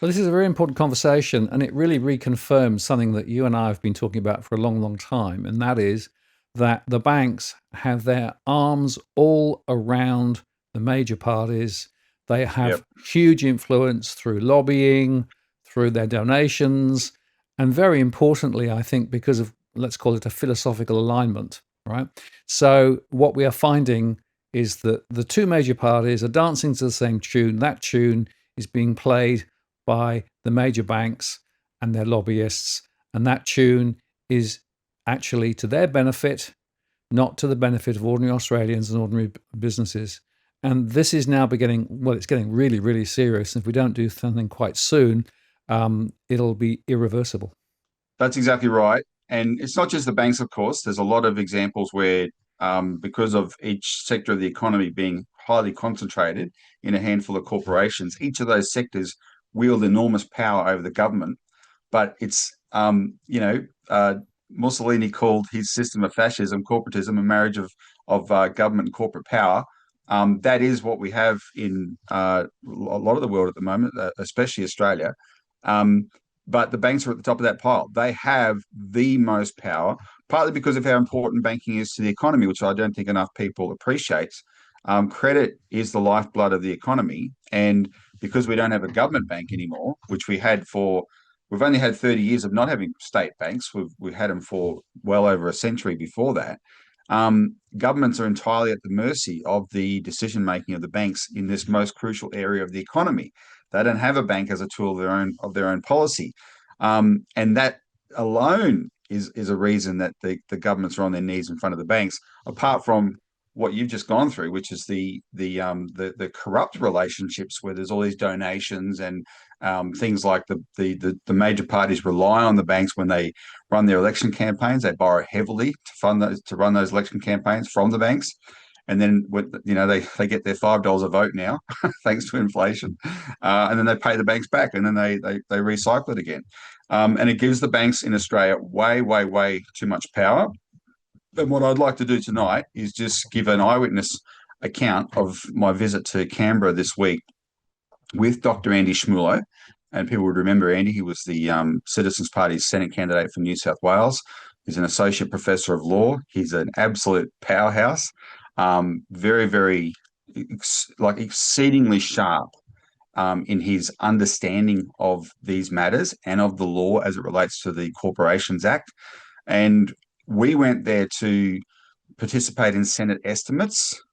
Well, this is a very important conversation, and it really reconfirms something that you and I have been talking about for a long, long time, and that is that the banks have their arms all around the major parties. They Yep. have huge influence through lobbying, through their donations, and very importantly, I think, because of, let's call it, a philosophical alignment, right? So, what we are finding is that the two major parties are dancing to the same tune. That tune is being played by the major banks and their lobbyists. And that tune is actually to their benefit, not to the benefit of ordinary Australians and ordinary businesses. And this is now beginning, well, it's getting really, really serious. And if we don't do something quite soon, it'll be irreversible. That's exactly right. And it's not just the banks, of course. There's a lot of examples where, because of each sector of the economy being highly concentrated in a handful of corporations, each of those sectors wield enormous power over the government. But Mussolini called his system of fascism, corporatism, a marriage of government and corporate power. That is what we have in a lot of the world at the moment, especially Australia. Um, but the banks are at the top of that pile. They have the most power, partly because of how important banking is to the economy, which I don't think enough people appreciate. Credit is the lifeblood of the economy, and because we don't have a government bank anymore, which we've only had 30 years of not having state banks. We've had them for well over a century before that. Governments are entirely at the mercy of the decision making of the banks in this most crucial area of the economy. They don't have a bank as a tool of their own policy, and that alone is a reason that the governments are on their knees in front of the banks. Apart from what you've just gone through, which is the corrupt relationships where there's all these donations and things like the major parties rely on the banks when they run their election campaigns. They borrow heavily to run those election campaigns from the banks. And then they get their $5 a vote now, thanks to inflation, and then they pay the banks back, and then they recycle it again, and it gives the banks in Australia way, way, way too much power. And what I'd like to do tonight is just give an eyewitness account of my visit to Canberra this week with Dr. Andy Schmulo. And people would remember Andy. He was the Citizens Party's Senate candidate for New South Wales. He's an associate professor of law. He's an absolute powerhouse, very, very, exceedingly sharp in his understanding of these matters and of the law as it relates to the Corporations Act. And we went there to participate in Senate estimates